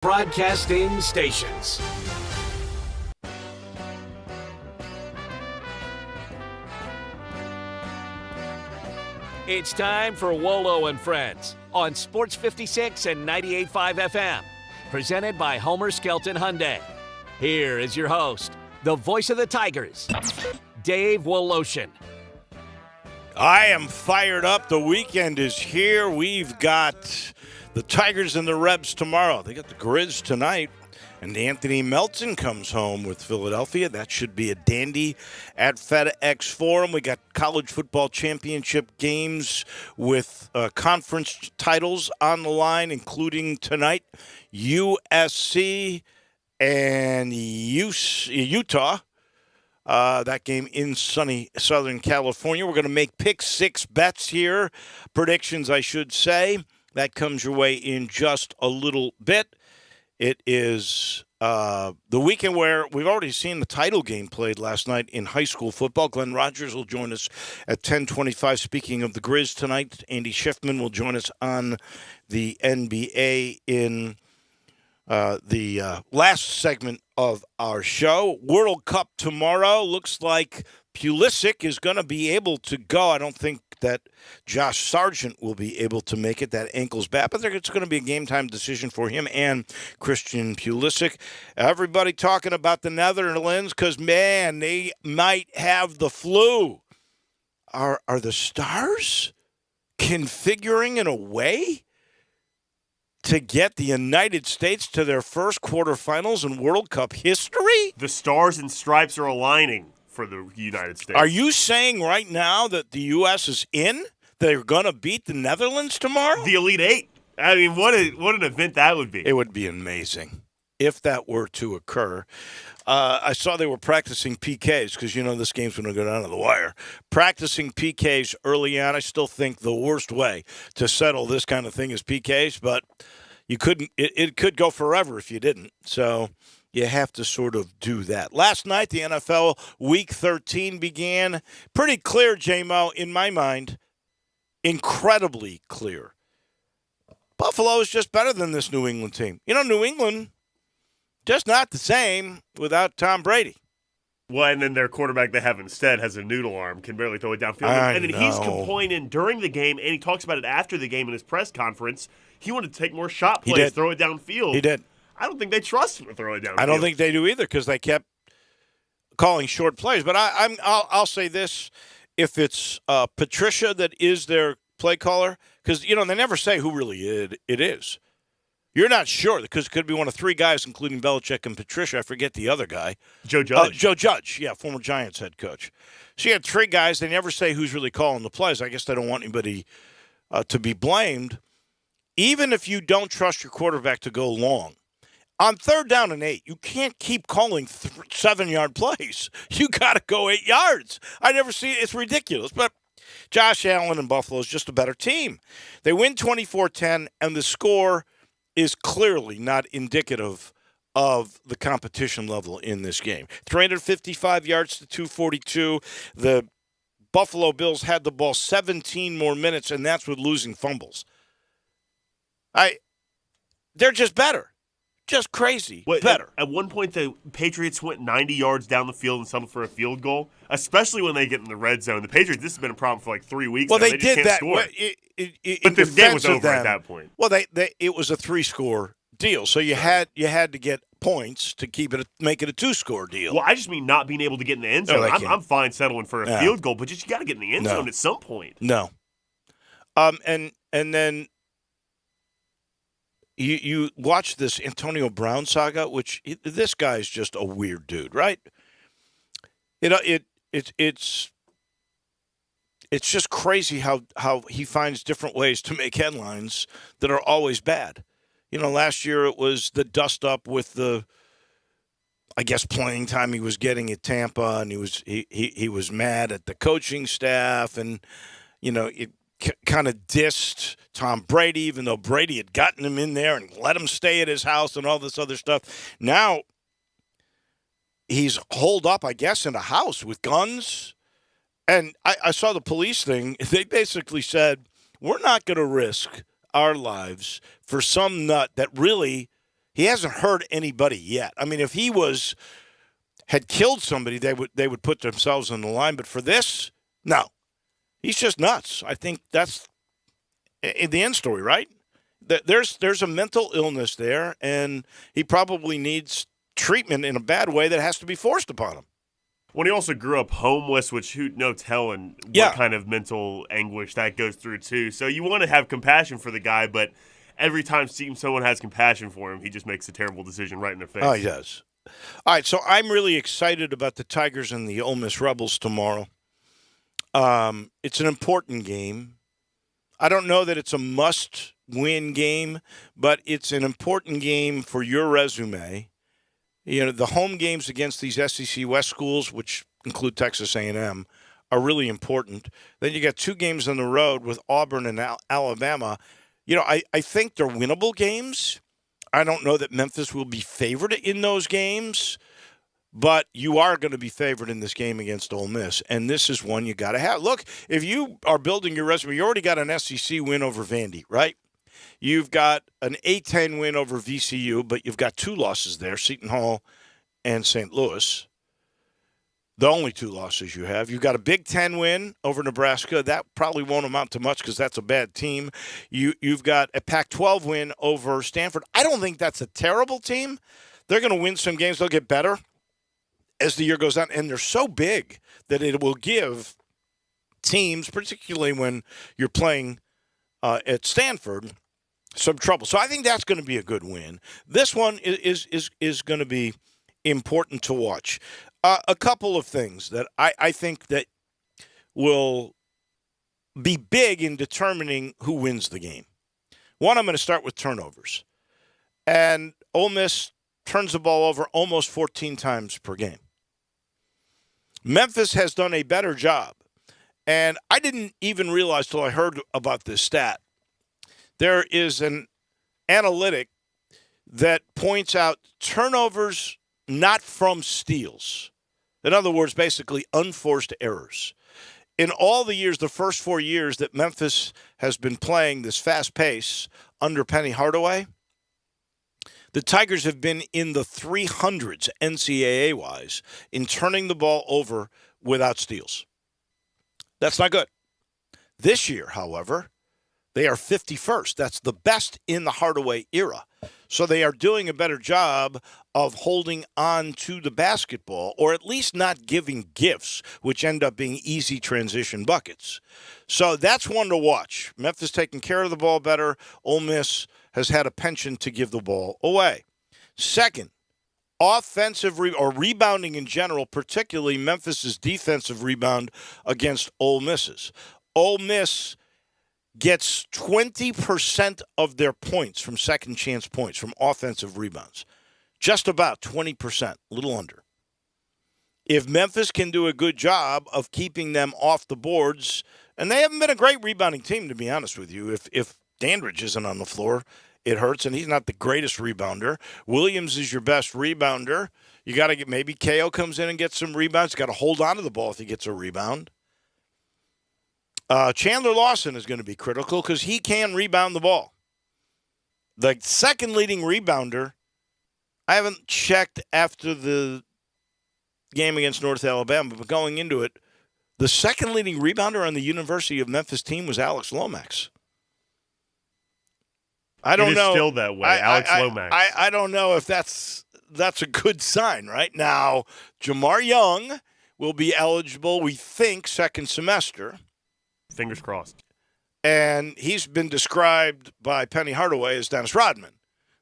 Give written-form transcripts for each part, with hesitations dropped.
Broadcasting stations. It's time for Wolo and Friends on Sports 56 and 98.5 FM. Presented by Homer Skelton Hyundai. Here is your host, the voice of the Tigers, Dave Woloshin. I am fired up. The weekend is here. We've got the Tigers and the Rebs tomorrow. They got the Grizz tonight. And Anthony Melton comes home with Philadelphia. That should be a dandy at FedEx Forum. We got college football championship games with conference titles on the line, including tonight USC and Utah. That game in sunny Southern California. We're going to make pick six bets here. Predictions, I should say. That comes your way in just a little bit. It is the weekend where we've already seen the title game played last night in high school football. Glenn Rogers will join us at 10:25. Speaking of the Grizz tonight, Andy Schiffman will join us on the NBA in the last segment of our show. World Cup tomorrow. Looks like Pulisic is going to be able to go. I don't think that Josh Sargent will be able to make it. That ankle's bad, but it's going to be a game-time decision for him and Christian Pulisic. Everybody talking about the Netherlands because, man, they might have the flu. Are the Stars configuring in a way to get the United States to their first quarterfinals in World Cup history? The stars and stripes are aligning for the United States. Are you saying right now that the U.S. is in? They're going to beat the Netherlands tomorrow? The Elite Eight. I mean, what an event that would be. It would be amazing if that were to occur. I saw they were practicing PKs because, this game's going to go down to the wire. Practicing PKs early on, I still think the worst way to settle this kind of thing is PKs, but you couldn't. It could go forever if you didn't. So you have to sort of do that. Last night, the NFL Week 13 began. Pretty clear, J-Mo, in my mind. Incredibly clear. Buffalo is just better than this New England team. New England, just not the same without Tom Brady. Well, and then their quarterback they have instead has a noodle arm, can barely throw it downfield. And then he's complaining during the game, and he talks about it after the game in his press conference. He wanted to take more shot plays, throw it downfield. He did. I don't think they trust him to throw it downfield. I don't think they do either because they kept calling short plays. But I'll say this: if it's Patricia that is their play caller, because they never say who really it is. You're not sure because it could be one of three guys, including Belichick and Patricia. I forget the other guy. Joe Judge. Joe Judge, yeah, former Giants head coach. So you had three guys. They never say who's really calling the plays. I guess they don't want anybody to be blamed. Even if you don't trust your quarterback to go long, on 3rd down and 8, you can't keep calling 7-yard plays. You got to go 8 yards. I never see it. It's ridiculous. But Josh Allen and Buffalo is just a better team. They win 24-10, and the score is clearly not indicative of the competition level in this game. 355 yards to 242. The Buffalo Bills had the ball 17 more minutes, and that's with losing fumbles. They're just better. Just crazy. Better. At one point, the Patriots went 90 yards down the field and settled for a field goal, especially when they get in the red zone. The Patriots, this has been a problem for like 3 weeks. Well, now. they did just can't that. Score. But the game was over at that point. Well, it was a 3-score deal, so you had to get points to make it a 2-score deal. Well, I just mean not being able to get in the end zone. I'm fine settling for a field goal, but just you got to get in the end zone at some point. No. And then you watch this Antonio Brown saga, which this guy's just a weird dude, right? It's just crazy how he finds different ways to make headlines that are always bad. Last year it was the dust up with the, I guess, playing time he was getting at Tampa, and he was mad at the coaching staff, and it kind of dissed Tom Brady, even though Brady had gotten him in there and let him stay at his house and all this other stuff. Now he's holed up, I guess, in a house with guns. And I saw the police thing. They basically said, we're not going to risk our lives for some nut that really He hasn't hurt anybody yet. I mean, if he had killed somebody, they would put themselves on the line. But for this, no. He's just nuts. I think that's the end story, right? There's a mental illness there, and he probably needs treatment in a bad way that has to be forced upon him. When he also grew up homeless, which who no telling what kind of mental anguish that goes through too. So you want to have compassion for the guy, but every time someone has compassion for him, he just makes a terrible decision right in their face. Oh, he does. All right, so I'm really excited about the Tigers and the Ole Miss Rebels tomorrow. It's an important game. I don't know that it's a must-win game, but it's an important game for your resume. You know, the home games against these SEC West schools, which include Texas A&M, are really important. Then you got 2 games on the road with Auburn and Alabama. You know, I think they're winnable games. I don't know that Memphis will be favored in those games, but you are going to be favored in this game against Ole Miss, and this is one you got to have. Look, if you are building your resume, you already got an SEC win over Vandy, right? You've got an A-10 win over VCU, but you've got 2 losses there, Seton Hall and St. Louis. The only 2 losses you have. You've got a Big Ten win over Nebraska. That probably won't amount to much because that's a bad team. You've got a Pac-12 win over Stanford. I don't think that's a terrible team. They're going to win some games. They'll get better as the year goes on, and they're so big that it will give teams, particularly when you're playing at Stanford, some trouble. So I think that's going to be a good win. This one is going to be important to watch. A couple of things that I think that will be big in determining who wins the game. One, I'm going to start with turnovers. And Ole Miss turns the ball over almost 14 times per game. Memphis has done a better job. And I didn't even realize till I heard about this stat. There is an analytic that points out turnovers not from steals. In other words, basically unforced errors. In all the years, the first 4 years that Memphis has been playing this fast pace under Penny Hardaway, the Tigers have been in the 300s NCAA-wise in turning the ball over without steals. That's not good. This year, however, they are 51st. That's the best in the Hardaway era. So they are doing a better job of holding on to the basketball, or at least not giving gifts, which end up being easy transition buckets. So that's one to watch. Memphis taking care of the ball better. Ole Miss has had a penchant to give the ball away. Second, offensive or rebounding in general, particularly Memphis's defensive rebound against Ole Miss's. Ole Miss gets 20% of their points from second chance points, from offensive rebounds. Just about 20%, a little under. If Memphis can do a good job of keeping them off the boards, and they haven't been a great rebounding team, to be honest with you. If Dandridge isn't on the floor, it hurts, and he's not the greatest rebounder. Williams is your best rebounder. You got to get, maybe KO comes in and gets some rebounds. Got to hold on to the ball if he gets a rebound. Chandler Lawson is going to be critical because he can rebound the ball. The second leading rebounder, I haven't checked after the game against North Alabama, but going into it, the second leading rebounder on the University of Memphis team was Alex Lomax. I don't know. It is still that way, Alex Lomax. I don't know if that's a good sign right now. Jamar Young will be eligible, we think, second semester. Fingers crossed. And he's been described by Penny Hardaway as Dennis Rodman,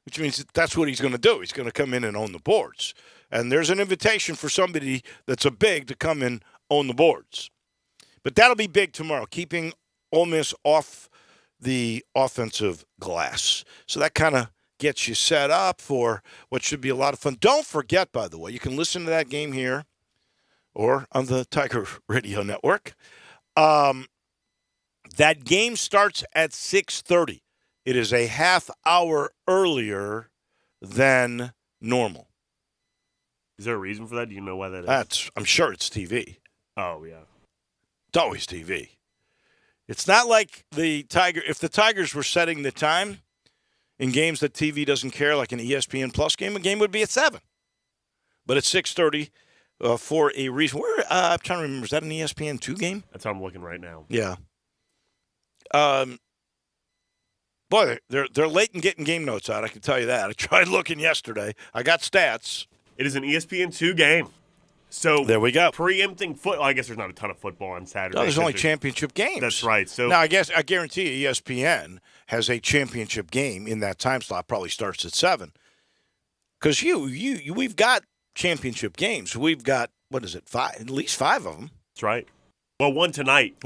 which means that's what he's going to do. He's going to come in and own the boards. And there's an invitation for somebody that's a big to come in, own the boards. But that'll be big tomorrow, keeping Ole Miss off the offensive glass. So that kind of gets you set up for what should be a lot of fun. Don't forget, by the way, you can listen to that game here or on the Tiger Radio Network. That game starts at 6:30. It is a half hour earlier than normal. Is there a reason for that? Do you know why that is? I'm sure it's TV. Oh, yeah. It's always TV. It's not like the Tiger. If the Tigers were setting the time, in games that TV doesn't care, like an ESPN Plus game, a game would be at 7. But it's 6:30 for a reason. I'm trying to remember, is that an ESPN2 game? That's how I'm looking right now. Yeah. Boy, they're late in getting game notes out, I can tell you that. I tried looking yesterday. I got stats. It is an ESPN2 game. So there we go. Preempting football. I guess there's not a ton of football on Saturday. No, there's only championship games. That's right. So now I guarantee you ESPN has a championship game in that time slot. Probably starts at 7. Because we've got championship games. We've got, what is it, 5? At least 5 of them. That's right. Well, one tonight,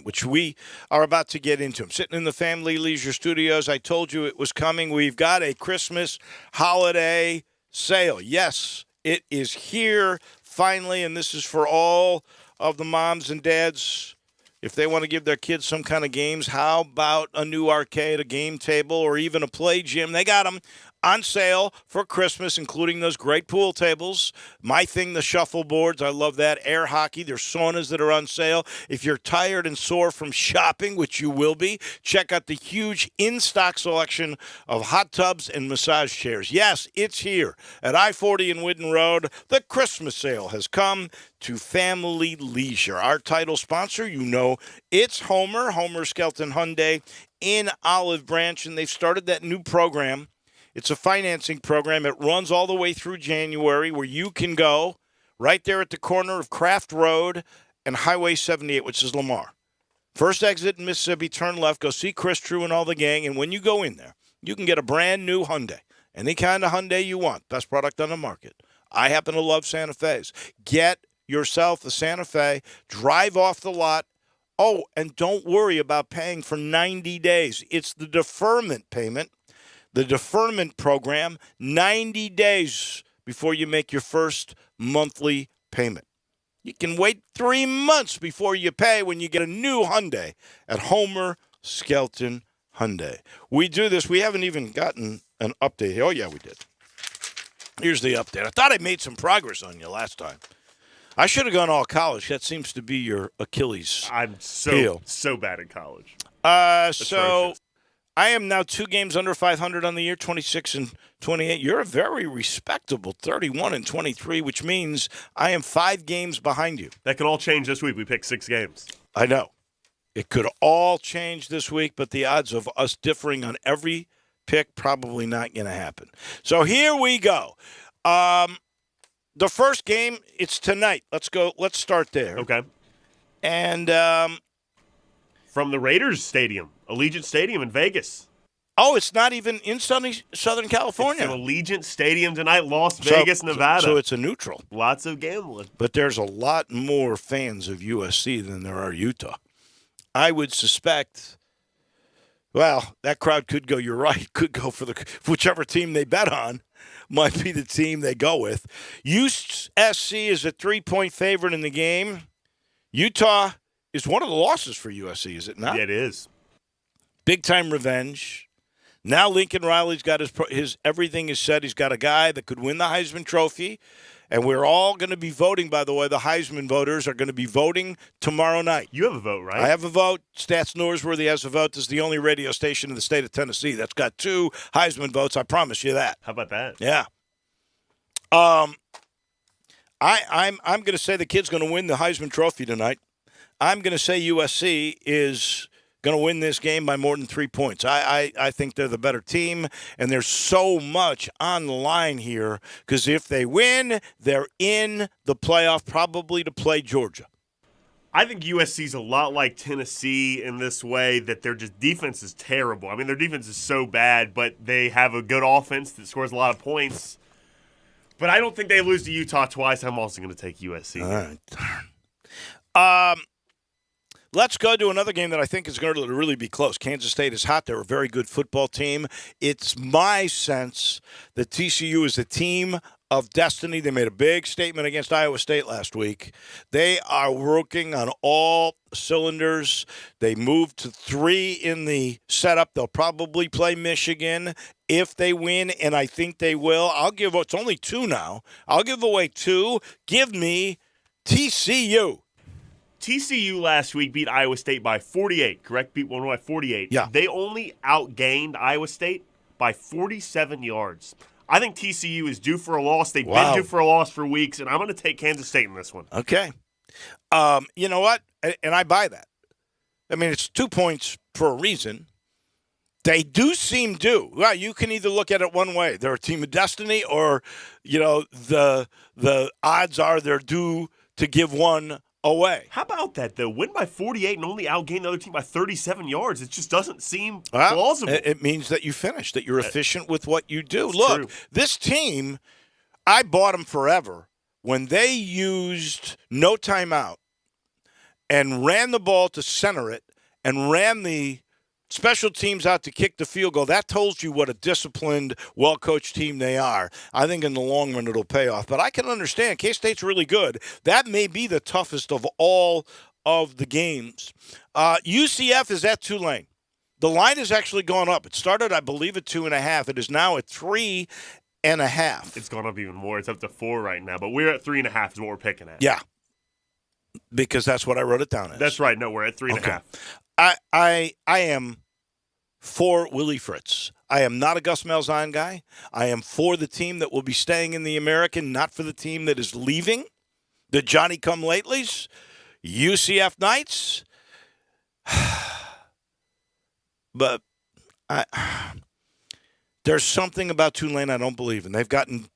which we are about to get into. I'm sitting in the Family Leisure Studios. I told you it was coming. We've got a Christmas holiday sale. Yes, it is here finally, and this is for all of the moms and dads. If they want to give their kids some kind of games, how about a new arcade, a game table, or even a play gym? They got them on sale for Christmas, including those great pool tables. My thing, the shuffleboards. I love that. Air hockey. There's saunas that are on sale. If you're tired and sore from shopping, which you will be, check out the huge in-stock selection of hot tubs and massage chairs. Yes, it's here at I-40 and Whidden Road. The Christmas sale has come to Family Leisure. Our title sponsor, it's Homer Skelton Hyundai in Olive Branch, and they've started that new program. It's a financing program. It runs all the way through January, where you can go right there at the corner of Craft Road and Highway 78, which is Lamar. First exit in Mississippi, turn left, go see Chris True and all the gang, and when you go in there, you can get a brand new Hyundai. Any kind of Hyundai you want. Best product on the market. I happen to love Santa Fe's. Get yourself a Santa Fe. Drive off the lot. Oh, and don't worry about paying for 90 days. It's the deferment payment. The deferment program, 90 days before you make your first monthly payment. You can wait 3 months before you pay when you get a new Hyundai at Homer Skelton Hyundai. We do this. We haven't even gotten an update. Oh, yeah, we did. Here's the update. I thought I made some progress on you last time. I should have gone all college. That seems to be your Achilles I'm heel. so bad at college. So I am now 2 games under 500 on the year, 26 and 28. You're a very respectable 31 and 23, which means I am 5 games behind you. That could all change this week. We picked 6 games. I know. It could all change this week, but the odds of us differing on every pick probably not going to happen. So here we go. The first game, it's tonight. Let's go. Let's start there. Okay. And from the Raiders Stadium, Allegiant Stadium in Vegas. Oh, it's not even in Southern California. It's an Allegiant Stadium tonight, Las Vegas, Nevada. So it's a neutral. Lots of gambling. But there's a lot more fans of USC than there are Utah. I would suspect, well, that crowd could go, you're right, could go for whichever team they bet on might be the team they go with. USC is a 3-point favorite in the game. Utah is one of the losses for USC, is it not? Yeah, it is. Big-time revenge. Now Lincoln Riley's got his everything is set. He's got a guy that could win the Heisman Trophy. And we're all going to be voting, by the way. The Heisman voters are going to be voting tomorrow night. You have a vote, right? I have a vote. Stats Norsworthy has a vote. This is the only radio station in the state of Tennessee that's got 2 Heisman votes. I promise you that. How about that? Yeah. I'm going to say the kid's going to win the Heisman Trophy tonight. I'm going to say USC is going to win this game by more than 3 points. I think they're the better team, and there's so much on the line here because if they win, they're in the playoff probably to play Georgia. I think USC's a lot like Tennessee in this way that their just defense is terrible. I mean, their defense is so bad, but they have a good offense that scores a lot of points. But I don't think they lose to Utah twice. I'm also going to take USC. All right. Let's go to another game that I think is going to really be close. Kansas State is hot. They're a very good football team. It's my sense that TCU is a team of destiny. They made a big statement against Iowa State last week. They are working on all cylinders. They moved to 3 in the setup. They'll probably play Michigan if they win, and I think they will. It's only 2 now. I'll give away 2. Give me TCU. TCU last week beat Iowa State by 48, correct? Beat one by 48. Yeah. They only outgained Iowa State by 47 yards. I think TCU is due for a loss. They've been due for a loss for weeks, and I'm going to take Kansas State in this one. Okay. You know what? And I buy that. I mean, it's 2 points for a reason. They do seem due. Well, you can either look at it one way. They're a team of destiny, or, the odds are they're due to give one away. How about that, though? Win by 48 and only outgain the other team by 37 yards. It just doesn't seem plausible. It means that you finish, that you're efficient with what you do. It's Look, true. This team, I bought them forever when they used no timeout and ran the ball to center it and ran the special teams out to kick the field goal. That tells you what a disciplined, well-coached team they are. I think in the long run it'll pay off. But I can understand K-State's really good. That may be the toughest of all of the games. UCF is at Tulane. The line has actually gone up. It started, I believe, at 2.5. It is now at 3.5. It's gone up even more. It's up to 4 right now. But we're at 3.5 is what we're picking at. Yeah, because that's what I wrote it down as. That's right. No, we're at 3.5. Okay. I am for Willie Fritz. I am not a Gus Malzahn guy. I am for the team that will be staying in the American, not for the team that is leaving. The Johnny-come-latelys, UCF Knights. But there's something about Tulane I don't believe in. They've gotten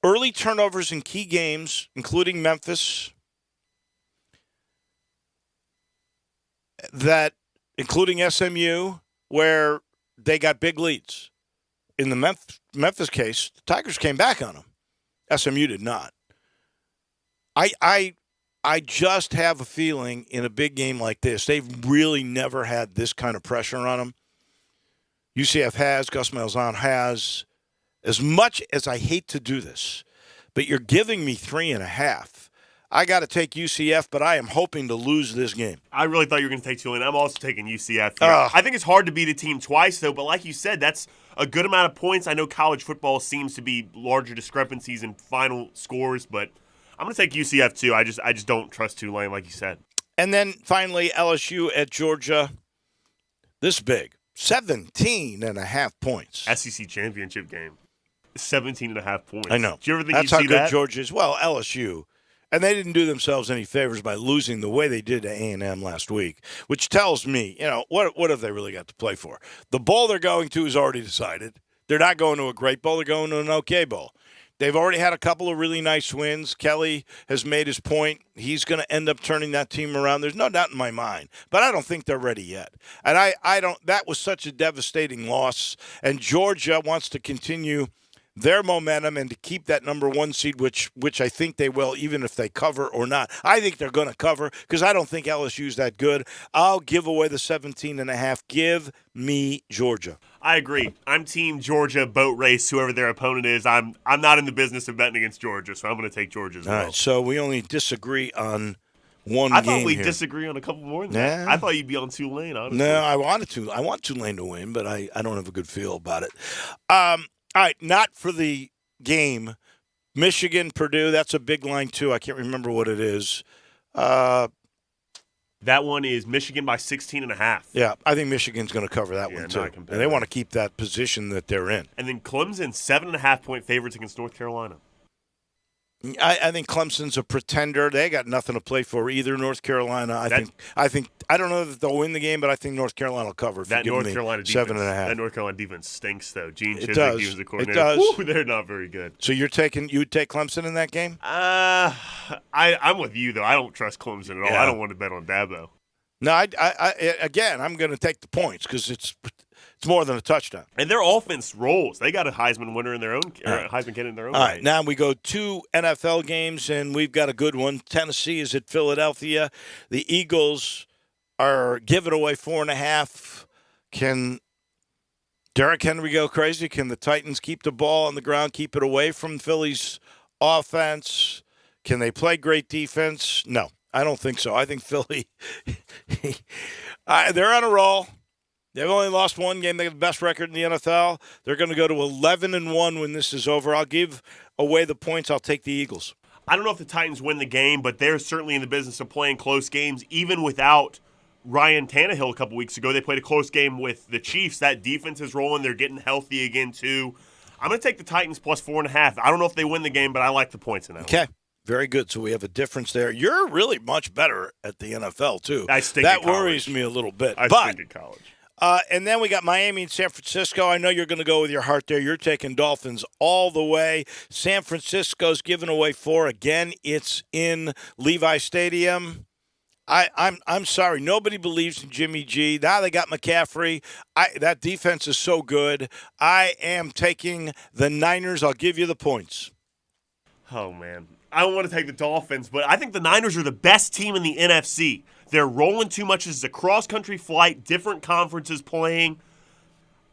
early turnovers in key games, including Memphis, including SMU, where they got big leads. In the Memphis case, the Tigers came back on them. SMU did not. I just have a feeling in a big game like this, they've really never had this kind of pressure on them. UCF has, Gus Malzahn has. As much as I hate to do this, but you're giving me 3.5. I got to take UCF, but I am hoping to lose this game. I really thought you were going to take Tulane. I'm also taking UCF here. I think it's hard to beat a team twice, though, but like you said, that's a good amount of points. I know college football seems to be larger discrepancies in final scores, but I'm going to take UCF, too. I just don't trust Tulane, like you said. And then, finally, LSU at Georgia. This big. 17.5 points. SEC championship game. 17.5 points. I know. Do you ever think That's you'd how see good that? Georgia is. Well, LSU. And they didn't do themselves any favors by losing the way they did to A&M last week, which tells me, what have they really got to play for? The bowl they're going to is already decided. They're not going to a great bowl. They're going to an okay bowl. They've already had a couple of really nice wins. Kelly has made his point. He's going to end up turning that team around. There's no doubt in my mind. But I don't think they're ready yet. And I don't. That was such a devastating loss. And Georgia wants to continue their momentum and to keep that number 1 seed, which I think they will, even if they cover or not. I think they're going to cover because I don't think LSU's that good. I'll give away the 17.5. Give me Georgia. I agree. I'm team Georgia, boat race, whoever their opponent is. I'm not in the business of betting against Georgia, so I'm going to take Georgia as well. All right, so we only disagree on one game. I thought we'd here. disagree on a couple more than that. I thought you'd be on Tulane, honestly. No, I want Tulane to win, but I don't have a good feel about it. All right, not for the game. Michigan, Purdue, that's a big line, too. I can't remember what it is. That one is Michigan by 16.5. Yeah, I think Michigan's going to cover that one, too. And they want to keep that position that they're in. And then Clemson, 7.5-point favorites against North Carolina. I think Clemson's a pretender. They got nothing to play for either. North Carolina, I think I don't know that they'll win the game, but I think North Carolina will cover. That North Carolina defense, 7.5. that North Carolina defense stinks, though. Gene Chiswick, he was the coordinator. It does. Woo, they're not very good. So you would take Clemson in that game? I'm with you though. I don't trust Clemson at all. Yeah. I don't want to bet on Dabo. No, I'm going to take the points because it's more than a touchdown. And their offense rolls. They got a Heisman winner in their own, or a Heisman candidate in their own. All right, now we go 2 NFL games, and we've got a good one. Tennessee is at Philadelphia. The Eagles are giving away 4.5. Can Derrick Henry go crazy? Can the Titans keep the ball on the ground, keep it away from Philly's offense? Can they play great defense? No, I don't think so. I think Philly, they're on a roll. They've only lost one game. They have the best record in the NFL. They're going to go to 11-1 when this is over. I'll give away the points. I'll take the Eagles. I don't know if the Titans win the game, but they're certainly in the business of playing close games. Even without Ryan Tannehill a couple weeks ago, they played a close game with the Chiefs. That defense is rolling. They're getting healthy again, too. I'm going to take the Titans plus 4.5. I don't know if they win the game, but I like the points in that. Okay. Very good. So we have a difference there. You're really much better at the NFL, too. I stink that at college. worries me a little bit. I stink at college. And then we got Miami and San Francisco. I know you're going to go with your heart there. You're taking Dolphins all the way. San Francisco's giving away 4. Again, it's in Levi Stadium. I'm sorry. Nobody believes in Jimmy G. Now they got McCaffrey. That defense is so good. I am taking the Niners. I'll give you the points. Oh, man. I don't want to take the Dolphins, but I think the Niners are the best team in the NFC. They're rolling too much. This is a cross-country flight, different conferences playing.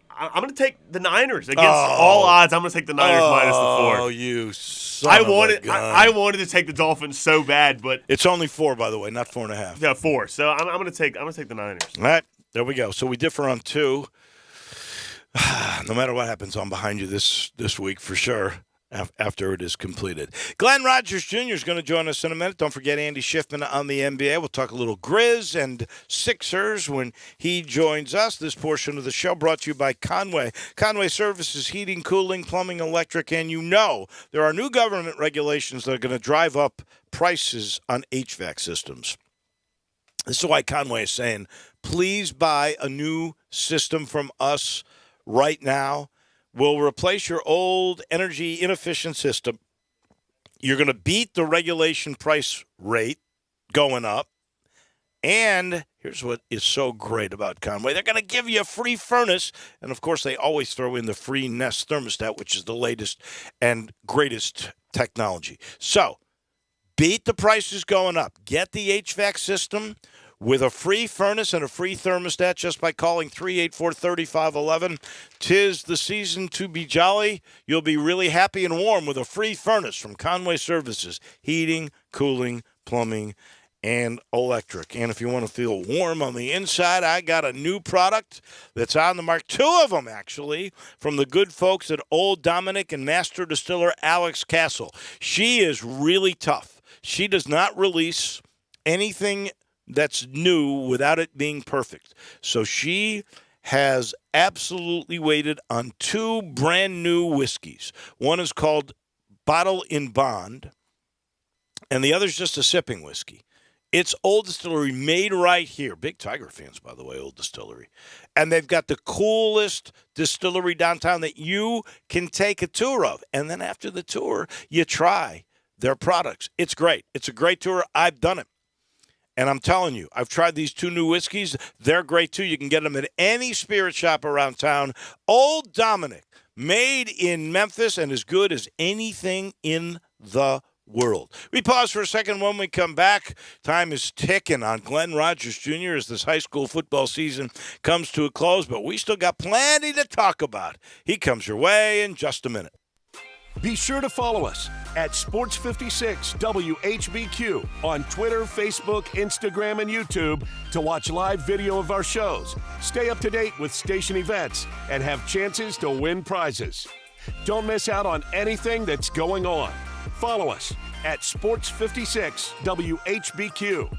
I'm going to take the Niners against all odds. I'm going to take the Niners minus the 4. Oh, you son of a gun. I wanted to take the Dolphins so bad, but it's only 4, by the way, not 4.5. Yeah, 4. So I'm going to take the Niners. All right, there we go. So we differ on 2. No matter what happens, I'm behind you this week for sure. After it is completed. Glenn Rogers Jr. is going to join us in a minute. Don't forget Andy Schiffman on the NBA. We'll talk a little Grizz and Sixers when he joins us. This portion of the show brought to you by Conway. Conway Services, heating, cooling, plumbing, electric, and there are new government regulations that are going to drive up prices on HVAC systems. This is why Conway is saying, please buy a new system from us right now. Will replace your old energy inefficient system. You're going to beat the regulation price rate going up. And here's what is so great about Conway. They're going to give you a free furnace. And, of course, they always throw in the free Nest thermostat, which is the latest and greatest technology. So beat the prices going up. Get the HVAC system with a free furnace and a free thermostat just by calling 384-3511. 'Tis the season to be jolly. You'll be really happy and warm with a free furnace from Conway Services. Heating, cooling, plumbing, and electric. And if you want to feel warm on the inside, I got a new product that's on the market. 2 of them, actually, from the good folks at Old Dominick and Master Distiller Alex Castle. She is really tough. She does not release anything that's new without it being perfect. So she has absolutely waited on 2 brand new whiskeys. One is called Bottle in Bond, and the other is just a sipping whiskey. It's Old Distillery, made right here. Big Tiger fans, by the way, Old Distillery. And they've got the coolest distillery downtown that you can take a tour of. And then after the tour, you try their products. It's great. It's a great tour. I've done it. And I'm telling you, I've tried these 2 new whiskeys. They're great, too. You can get them at any spirit shop around town. Old Dominick, made in Memphis and as good as anything in the world. We pause for a second. When we come back, time is ticking on Glenn Rogers Jr. as this high school football season comes to a close, but we still got plenty to talk about. He comes your way in just a minute. Be sure to follow us at Sports56 WHBQ on Twitter, Facebook, Instagram, and YouTube to watch live video of our shows, stay up to date with station events, and have chances to win prizes. Don't miss out on anything that's going on. Follow us at Sports56 WHBQ.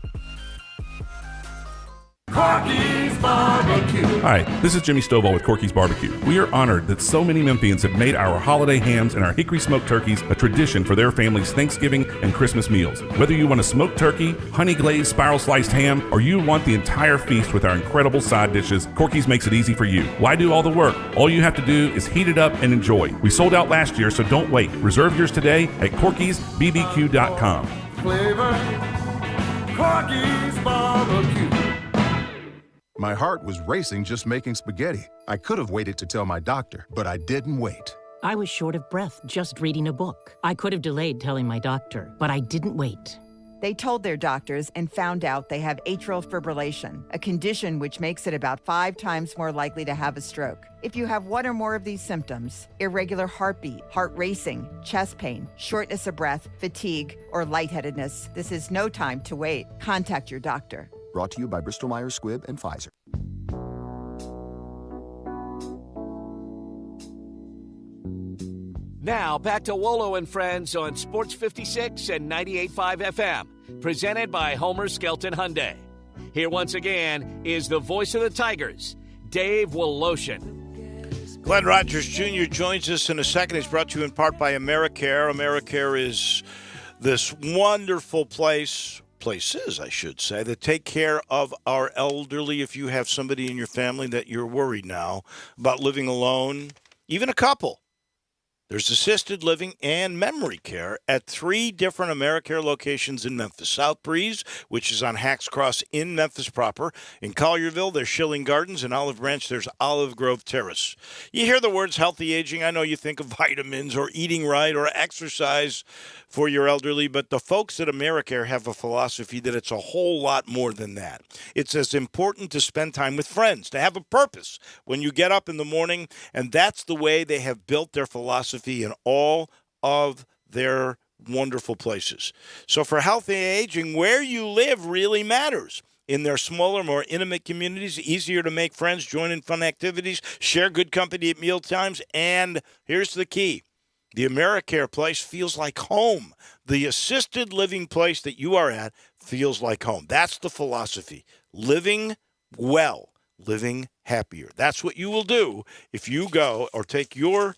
Corky's Barbecue. Hi, this is Jimmy Stovall with Corky's Barbecue. We are honored that so many Memphians have made our holiday hams and our hickory smoked turkeys a tradition for their family's Thanksgiving and Christmas meals. Whether you want a smoked turkey, honey glazed spiral sliced ham, or you want the entire feast with our incredible side dishes, Corky's makes it easy for you. Why do all the work? All you have to do is heat it up and enjoy. We sold out last year, so don't wait. Reserve yours today at corkysbbq.com. Flavor, Corky's Barbecue. My heart was racing just making spaghetti. I could have waited to tell my doctor, but I didn't wait. I was short of breath just reading a book. I could have delayed telling my doctor, but I didn't wait. They told their doctors and found out they have atrial fibrillation, a condition which makes it about 5 times more likely to have a stroke. If you have one or more of these symptoms, irregular heartbeat, heart racing, chest pain, shortness of breath, fatigue, or lightheadedness, this is no time to wait. Contact your doctor. Brought to you by Bristol Myers Squibb and Pfizer. Now, back to Wolo and Friends on Sports 56 and 98.5 FM, presented by Homer Skelton Hyundai. Here once again is the voice of the Tigers, Dave Woloshin. Glenn Rogers Jr. joins us in a second. He's brought to you in part by AmeriCare. AmeriCare is this wonderful places, I should say, that take care of our elderly. If you have somebody in your family that you're worried now about living alone, even a couple, there's assisted living and memory care at 3 different AmeriCare locations in Memphis. South Breeze, which is on Hacks Cross in Memphis proper. In Collierville, there's Schilling Gardens. In Olive Branch, there's Olive Grove Terrace. You hear the words healthy aging. I know you think of vitamins or eating right or exercise for your elderly, but the folks at AmeriCare have a philosophy that it's a whole lot more than that. It's as important to spend time with friends, to have a purpose when you get up in the morning, and that's the way they have built their philosophy in all of their wonderful places. So for healthy aging, where you live really matters. In their smaller, more intimate communities, easier to make friends, join in fun activities, share good company at mealtimes, and here's the key. The AmeriCare place feels like home. The assisted living place that you are at feels like home. That's the philosophy. Living well, living happier. That's what you will do if you go or take your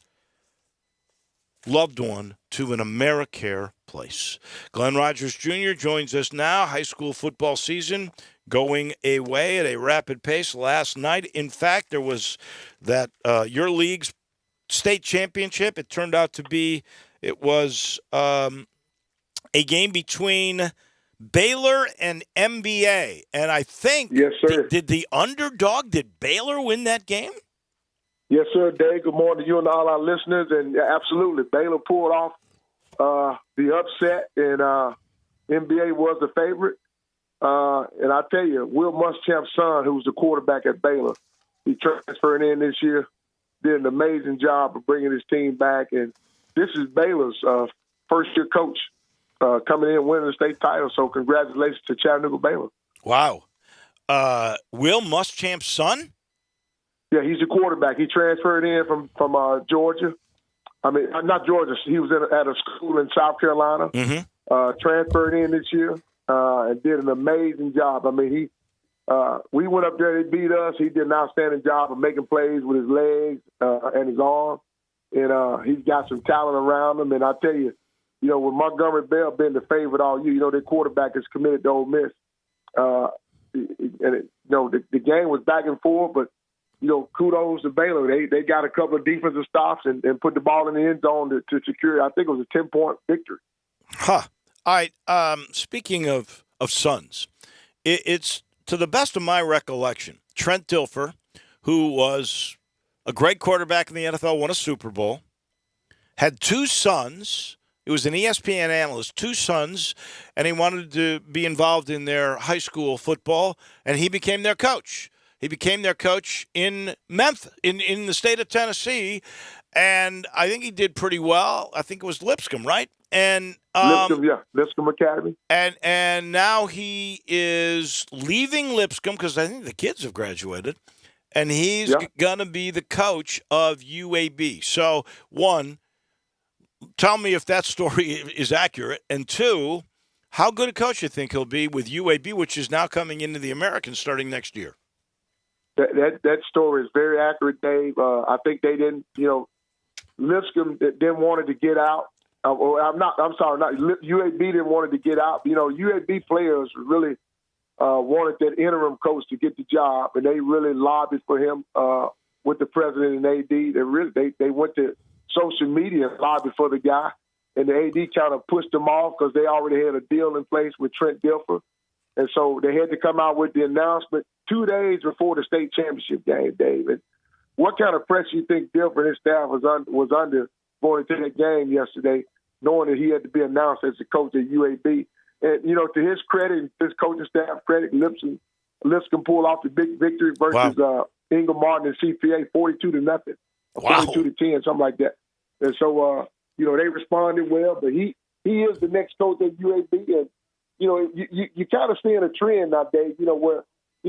loved one to an AmeriCare place. Glenn Rogers Jr. joins us now. High school football season going away at a rapid pace last night. In fact, there was that your league's state championship. It turned out to be, it was a game between Baylor and MBA. And I think, yes, sir. Did the underdog, did Baylor win that game? Yes, sir, Dave. Good morning to you and all our listeners. And absolutely, Baylor pulled off the upset, and NBA was the favorite. And I tell you, Will Muschamp's son, who's the quarterback at Baylor, he transferred in this year, did an amazing job of bringing his team back. And this is Baylor's first-year coach coming in winning the state title. So congratulations to Chattanooga Baylor. Wow. Will Muschamp's son? Yeah, he's a quarterback. He transferred in from Georgia. I mean, not Georgia. He was at a school in South Carolina. Mm-hmm. Transferred in this year and did an amazing job. I mean, we went up there, they beat us. He did an outstanding job of making plays with his legs and his arm. And he's got some talent around him. And I tell you, with Montgomery Bell being the favorite all year, their quarterback is committed to Ole Miss. The game was back and forth, but, kudos to Baylor. They got a couple of defensive stops and put the ball in the end zone to secure, I think it was a 10-point victory. Huh. All right. Speaking of sons, it's, to the best of my recollection, Trent Dilfer, who was a great quarterback in the NFL, won a Super Bowl, had 2 sons. He was an ESPN analyst, 2 sons, and he wanted to be involved in their high school football, and he became their coach. He became their coach in Memphis, in the state of Tennessee, and I think he did pretty well. I think it was Lipscomb, right? And Lipscomb Academy. And now he is leaving Lipscomb because I think the kids have graduated, and he's going to be the coach of UAB. So, 1, tell me if that story is accurate, and 2, how good a coach you think he'll be with UAB, which is now coming into the American starting next year. That story is very accurate, Dave. I think they didn't, Lipscomb didn't want to get out. UAB didn't want to get out. UAB players really wanted that interim coach to get the job, and they really lobbied for him with the president and AD. They went to social media and lobbied for the guy, and the AD kind of pushed them off because they already had a deal in place with Trent Dilfer. And so they had to come out with the announcement 2 days before the state championship game, David. What kind of pressure you think Dilfer and his staff was under going into that game yesterday, knowing that he had to be announced as the coach at UAB? And, to his credit, his coaching staff credit, Lipscomb pulled off the big victory versus Ingram Martin and CPA 42-0, 42-10, something like that. And so, they responded well, but he is the next coach at UAB. And, you kind of seeing a trend now, Dave, where,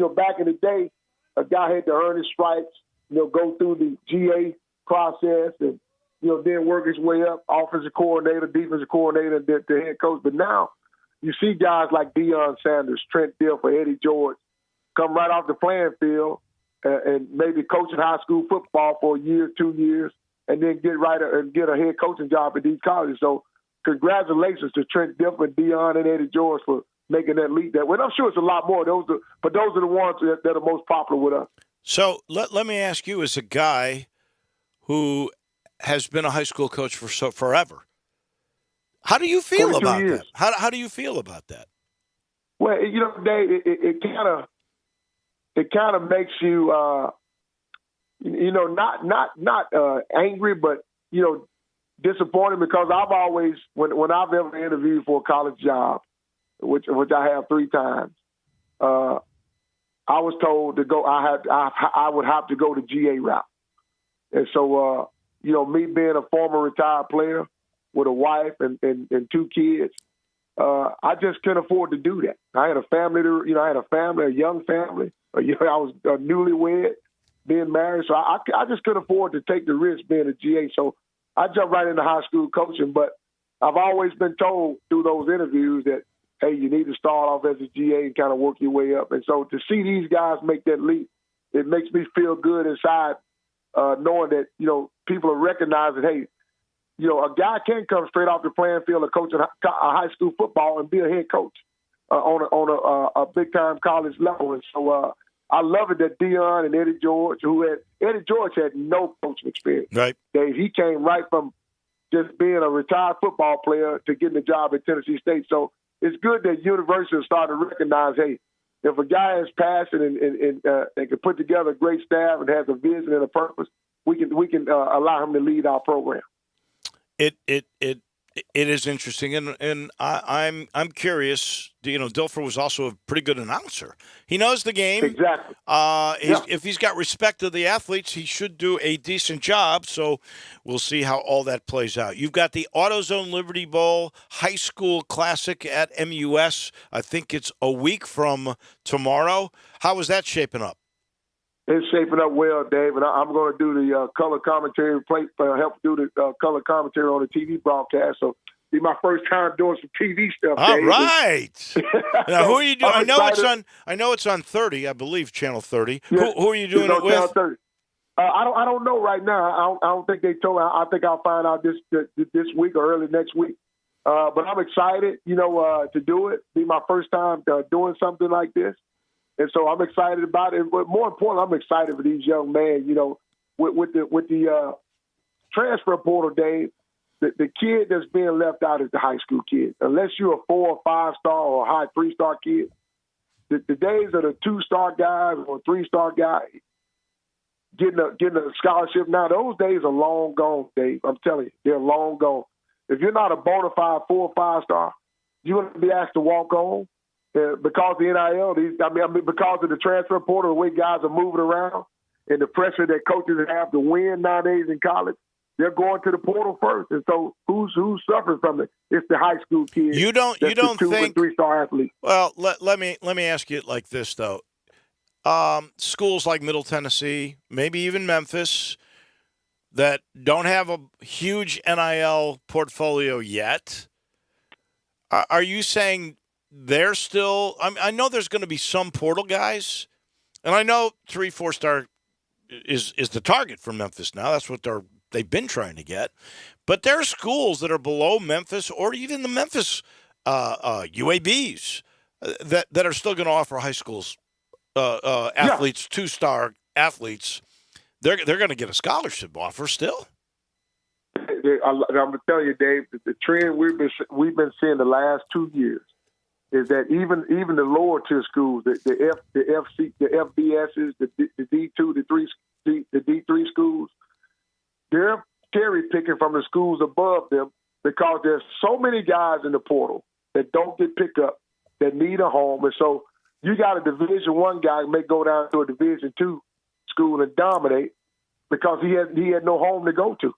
back in the day, a guy had to earn his stripes, go through the GA process and, then work his way up, offensive coordinator, defensive coordinator, and then head coach. But now you see guys like Deion Sanders, Trent Dilfer, Eddie George come right off the playing field and maybe coaching high school football for a year, 2 years, and then get a head coaching job at these colleges. So congratulations to Trent Dilfer, Deion, and Eddie George for making that leap. That way, I'm sure it's a lot more. But those are the ones that are most popular with us. So let me ask you, as a guy who has been a high school coach for forever, how do you feel about that? How do you feel about that? Well, Dave, it kind of makes you, not angry, but disappointed, because I've always, when I've ever interviewed for a college job, which I have 3 times, I was told to go. I would have to go the GA route, and so me being a former retired player with a wife and 2 kids, I just couldn't afford to do that. I had a family a young family. I was newlywed, being married, so I just couldn't afford to take the risk being a GA. So I jumped right into high school coaching. But I've always been told through those interviews that, hey, you need to start off as a GA and kind of work your way up. And so to see these guys make that leap, it makes me feel good inside, knowing that, people are recognizing, hey, a guy can come straight off the playing field of coaching a high school football and be a head coach on a big-time college level. And so I love it that Deion and Eddie George, Eddie George had no coaching experience. Right. Dave, he came right from just being a retired football player to getting a job at Tennessee State. So it's good that universities started to recognize, hey, if a guy is passionate and can put together a great staff and has a vision and a purpose, we can allow him to lead our program. It is interesting, and I'm curious. Dilfer was also a pretty good announcer. He knows the game. Exactly. If he's got respect to the athletes, he should do a decent job. So we'll see how all that plays out. You've got the AutoZone Liberty Bowl High School Classic at MUS. I think it's a week from tomorrow. How is that shaping up? It's shaping up well, Dave, and I'm going to do the color commentary, help do the color commentary on the TV broadcast. So it'll be my first time doing some TV stuff. All Dave. Right. Now, who are you doing? I know it's on 30, I believe, Channel 30. Yeah, who are you doing it with? Channel 30. I don't know right now. I don't think they told me. I think I'll find out this week or early next week. But I'm excited, to do it. Be my first time doing something like this. And so I'm excited about it. But more importantly, I'm excited for these young men. With the transfer portal, Dave, the kid that's being left out is the high school kid. Unless you're a 4 or 5 star or a high 3-star kid, the days of the 2-star guys or 3-star guys getting a scholarship now, those days are long gone, Dave. I'm telling you, they're long gone. If you're not a bona fide 4 or 5-star, you're going to be asked to walk on. Because of the NIL, because of the transfer portal, the way guys are moving around, and the pressure that coaches have to win nowadays in college, they're going to the portal first. And so, who's suffering from it? It's the high school kids. You don't think 2 and 3-star athletes? Well, let me ask you it like this though. Schools like Middle Tennessee, maybe even Memphis, that don't have a huge NIL portfolio yet. Are you saying they're still? I know there's going to be some portal guys, and I know 3-4-star is the target for Memphis now. That's what they've been trying to get. But there are schools that are below Memphis or even the Memphis UABs that are still going to offer high schools athletes, 2-star athletes. They're going to get a scholarship offer still. I'm going to tell you, Dave, the trend we've been seeing the last 2 years is that even the lower tier schools, the FBSs, the D2, the D3 schools, they're cherry picking from the schools above them because there's so many guys in the portal that don't get picked up, that need a home, and so you got a Division I guy may go down to a Division II school and dominate because he had no home to go to.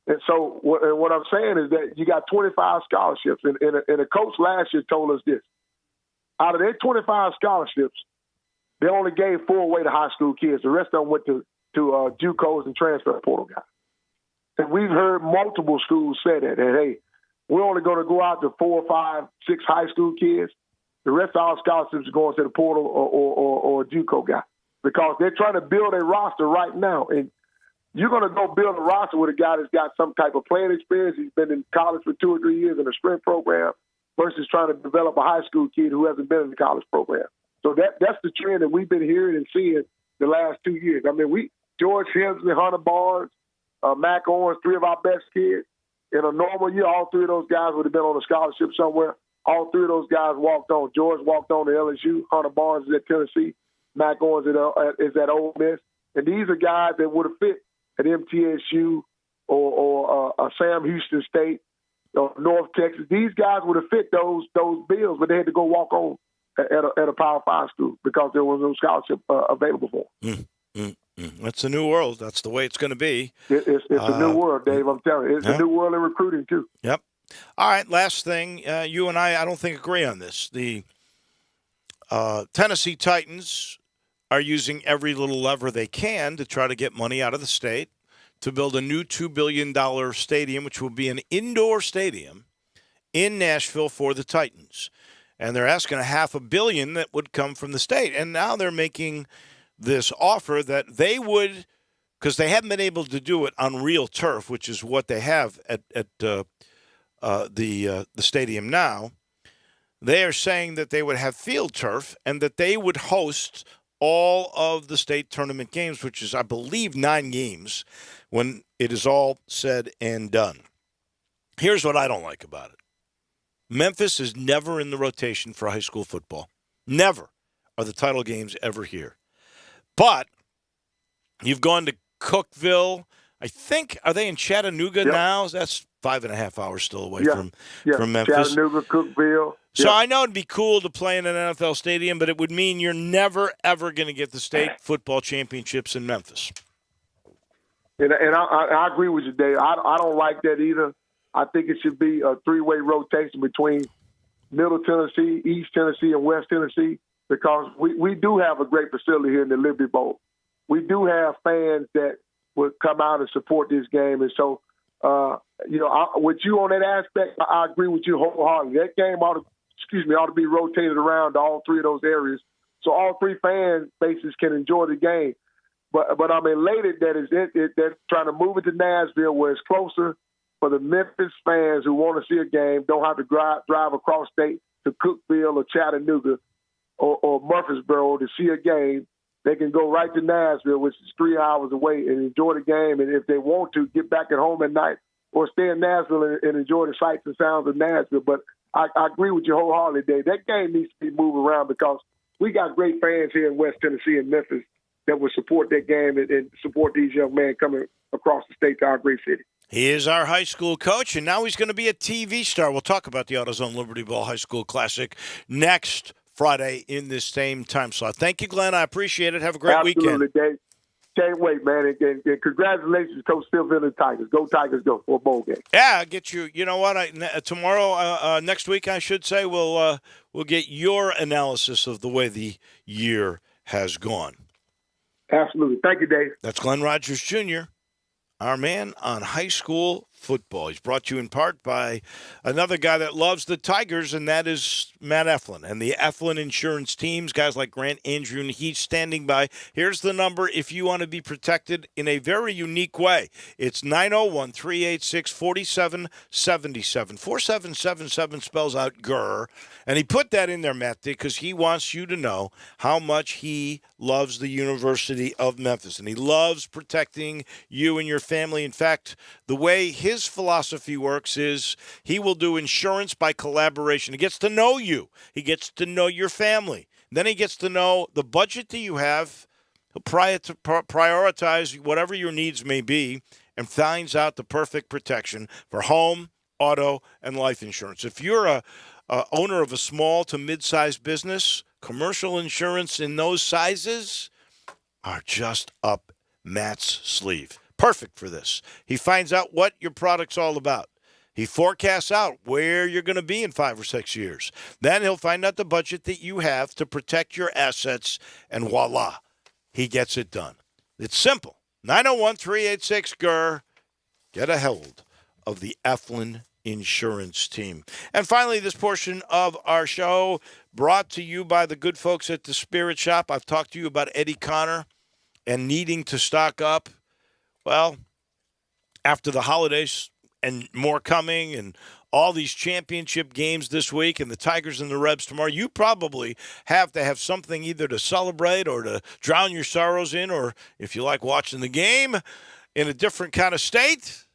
And so what I'm saying is that you got 25 scholarships, and a coach last year told us this. Out of their 25 scholarships, they only gave 4 away to high school kids. The rest of them went to JUCOs and transfer portal guys. And we've heard multiple schools say that, hey, we're only going to go out to 4, 5, 6 high school kids. The rest of our scholarships are going to the portal or a JUCO guy because they're trying to build a roster right now. And you're going to go build a roster with a guy that's got some type of playing experience. He's been in college for 2 or 3 years in a sprint program versus trying to develop a high school kid who hasn't been in the college program. So that's the trend that we've been hearing and seeing the last 2 years. I mean, George Hensley, Hunter Barnes, Mac Owens, 3 of our best kids. In a normal year, all 3 of those guys would have been on a scholarship somewhere. All 3 of those guys walked on. George walked on to LSU. Hunter Barnes is at Tennessee. Mac Owens is at Ole Miss. And these are guys that would have fit at MTSU or Sam Houston State or North Texas. These guys would have fit those bills, but they had to go walk on at a Power 5 school because there was no scholarship available for them. That's a new world. That's the way it's going to be. It's a new world, Dave. I'm telling you. It's a new world in recruiting, too. Yep. All right, last thing. You and I don't think agree on this. The Tennessee Titans are using every little lever they can to try to get money out of the state to build a new $2 billion stadium, which will be an indoor stadium in Nashville for the Titans. And they're asking $500 million that would come from the state. And now they're making this offer that they would, because they haven't been able to do it on real turf, which is what they have at the stadium now. They are saying that they would have field turf and that they would host all of the state tournament games, which is, I believe, 9 games when it is all said and done. Here's what I don't like about it. Memphis is never in the rotation for high school football. Never are the title games ever here. But you've gone to Cookeville. I think, are they in Chattanooga now? That's 5.5 hours still away from Memphis. Chattanooga, Cookeville. So I know it'd be cool to play in an NFL stadium, but it would mean you're never, ever going to get the state football championships in Memphis. And I agree with you, Dave. I don't like that either. I think it should be a 3-way rotation between Middle Tennessee, East Tennessee, and West Tennessee because we do have a great facility here in the Liberty Bowl. We do have fans that would come out and support this game. And so, with you on that aspect, I agree with you wholeheartedly. That game ought to be rotated around to all 3 of those areas so all 3 fan bases can enjoy the game. But I'm elated that they're trying to move it to Nashville where it's closer for the Memphis fans who want to see a game, don't have to drive across state to Cookeville or Chattanooga or Murfreesboro to see a game. They can go right to Nashville, which is 3 hours away, and enjoy the game. And if they want to, get back at home at night or stay in Nashville and enjoy the sights and sounds of Nashville. But I agree with you wholeheartedly, Dave. That game needs to be moved around because we got great fans here in West Tennessee and Memphis that would support that game and support these young men coming across the state to our great city. He is our high school coach, and now he's going to be a TV star. We'll talk about the AutoZone Liberty Ball High School Classic next Friday in this same time slot. Thank you, Glenn. I appreciate it. Have a great weekend. Absolutely, Dave. Can't wait, man. And congratulations, Coach Stillville and Tigers. Go Tigers, go for a bowl game. Yeah, I'll get you. You know what? Next week, I should say, we'll get your analysis of the way the year has gone. Absolutely. Thank you, Dave. That's Glenn Rogers Jr., our man on high school football. He's brought to you in part by another guy that loves the Tigers, and that is Matt Eflin and the Eflin Insurance teams, guys like Grant Andrew, and he's standing by. Here's the number if you want to be protected in a very unique way. It's 901-386-4777. 4777 spells out GUR, and he put that in there, Matt, because he wants you to know how much he loves the University of Memphis, and he loves protecting you and your family. In fact, the way his philosophy works is he will do insurance by collaboration. He gets to know you. He gets to know your family. Then he gets to know the budget that you have. He'll prioritize whatever your needs may be and finds out the perfect protection for home, auto, and life insurance. If you're a owner of a small to mid-sized business, commercial insurance in those sizes are just up Matt's sleeve. Perfect for this. He finds out what your product's all about. He forecasts out where you're going to be in 5 or 6 years. Then he'll find out the budget that you have to protect your assets, and voila, he gets it done. It's simple. 901-386-GUR. get a hold of the Eflin Insurance Team. And finally, this portion of our show brought to you by the good folks at the Spirit Shop. I've talked to you about Eddie Connor and needing to stock up. Well, after the holidays and more coming and all these championship games this week and the Tigers and the Rebs tomorrow, you probably have to have something either to celebrate or to drown your sorrows in, or if you like watching the game in a different kind of state,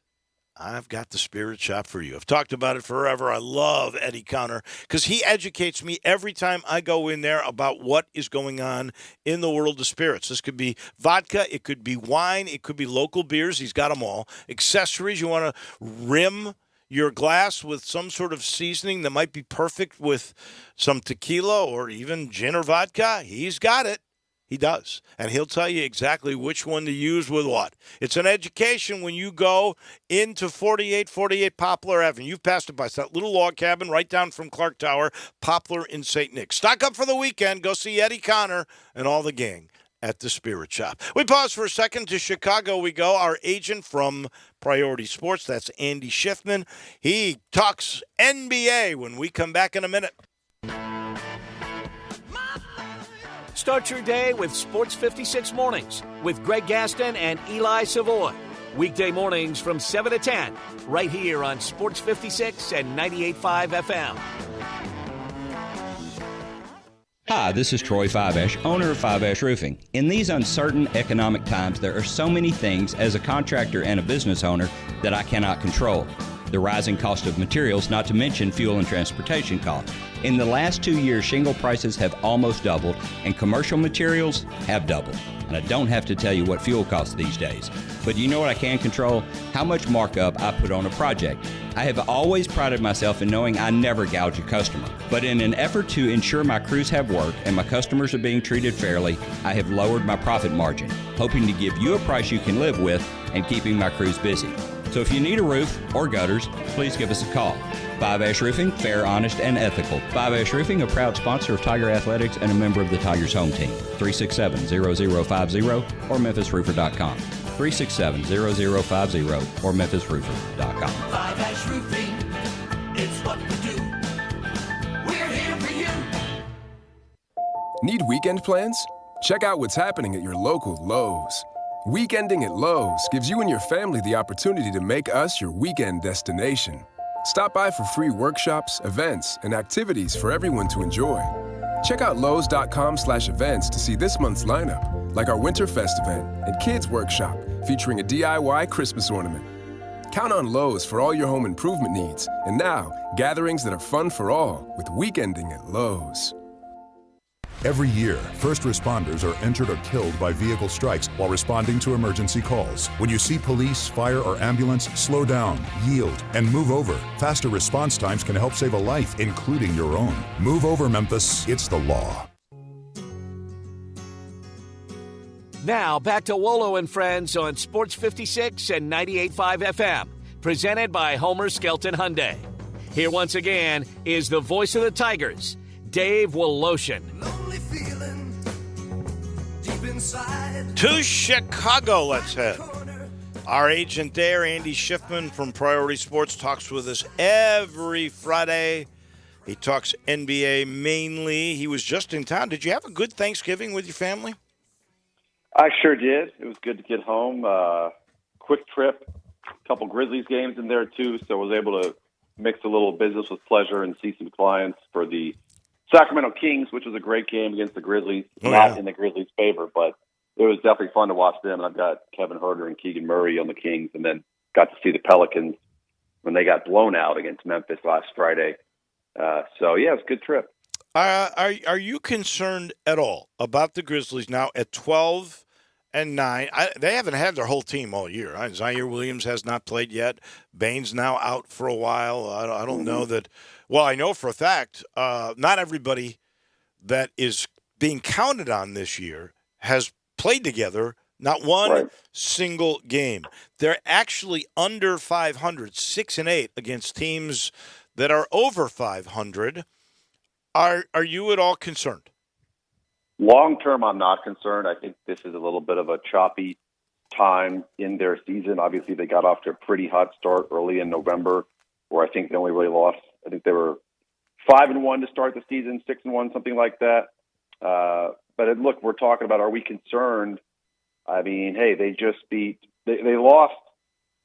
I've got the Spirit Shop for you. I've talked about it forever. I love Eddie Connor because he educates me every time I go in there about what is going on in the world of spirits. This could be vodka. It could be wine. It could be local beers. He's got them all. Accessories. You want to rim your glass with some sort of seasoning that might be perfect with some tequila or even gin or vodka. He's got it. He does. And he'll tell you exactly which one to use with what. It's an education when you go into 4848 Poplar Avenue. You've passed it by. It's that little log cabin right down from Clark Tower, Poplar in St. Nick. Stock up for the weekend. Go see Eddie Connor and all the gang at the Spirit Shop. We pause for a second. To Chicago we go. Our agent from Priority Sports, that's Andy Schiffman. He talks NBA when we come back in a minute. Start your day with Sports 56 Mornings with Greg Gaston and Eli Savoy. Weekday mornings from 7 to 10, right here on Sports 56 and 98.5 FM. Hi, this is Troy Fiveash, owner of Fiveash Roofing. In these uncertain economic times, there are so many things as a contractor and a business owner that I cannot control. The rising cost of materials, not to mention fuel and transportation costs. In the last 2 years, shingle prices have almost doubled, and commercial materials have doubled. And I don't have to tell you what fuel costs these days. But you know what I can control? How much markup I put on a project. I have always prided myself in knowing I never gouge a customer. But in an effort to ensure my crews have work and my customers are being treated fairly, I have lowered my profit margin, hoping to give you a price you can live with and keeping my crews busy. So if you need a roof or gutters, please give us a call. Fiveash Roofing, fair, honest, and ethical. Fiveash Roofing, a proud sponsor of Tiger Athletics and a member of the Tigers home team. 367-0050 or memphisroofer.com. 367-0050 or memphisroofer.com. Fiveash Roofing, it's what we do. We're here for you. Need weekend plans? Check out what's happening at your local Lowe's. Weekending at Lowe's gives you and your family the opportunity to make us your weekend destination. Stop by for free workshops, events, and activities for everyone to enjoy. Check out Lowes.com/events to see this month's lineup, like our Winterfest event and Kids Workshop featuring a DIY Christmas ornament. Count on Lowe's for all your home improvement needs. And now, gatherings that are fun for all with Weekending at Lowe's. Every year, first responders are injured or killed by vehicle strikes while responding to emergency calls. When you see police, fire, or ambulance, slow down, yield, and move over. Faster response times can help save a life, including your own. Move over, Memphis. It's the law. Now, back to Wolo and Friends on Sports 56 and 98.5 FM. Presented by Homer Skelton Hyundai. Here once again is the voice of the Tigers, Dave Woloshin. To Chicago, let's head. Our agent there, Andy Schiffman from Priority Sports, talks with us every Friday. He talks NBA mainly. He was just in town. Did you have a good Thanksgiving with your family? I sure did. It was good to get home. Quick trip, a couple Grizzlies games in there too, so I was able to mix a little business with pleasure and see some clients for the Sacramento Kings, which was a great game against the Grizzlies. Not in the Grizzlies' favor, but it was definitely fun to watch them. And I've got Kevin Huerter and Keegan Murray on the Kings, and then got to see the Pelicans when they got blown out against Memphis last Friday. So, yeah, it was a good trip. Are you concerned at all about the Grizzlies now at 12-9? They haven't had their whole team all year. Zaire Williams has not played yet. Bane's now out for a while. I don't know that. Well, I know for a fact not everybody that is being counted on this year has played together, not one single game. They're actually under 500, 6-8 against teams that are over 500. Are you at all concerned? Long term, I'm not concerned. I think this is a little bit of a choppy time in their season. Obviously, they got off to a pretty hot start early in November, where I think they only really lost. I think they were 5-1 to start the season, 6-1, something like that. But look, we're talking about, are we concerned? I mean, hey, they just they lost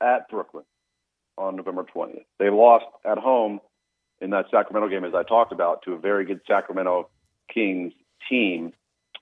at Brooklyn on November 20th. They lost at home in that Sacramento game, as I talked about, to a very good Sacramento Kings team.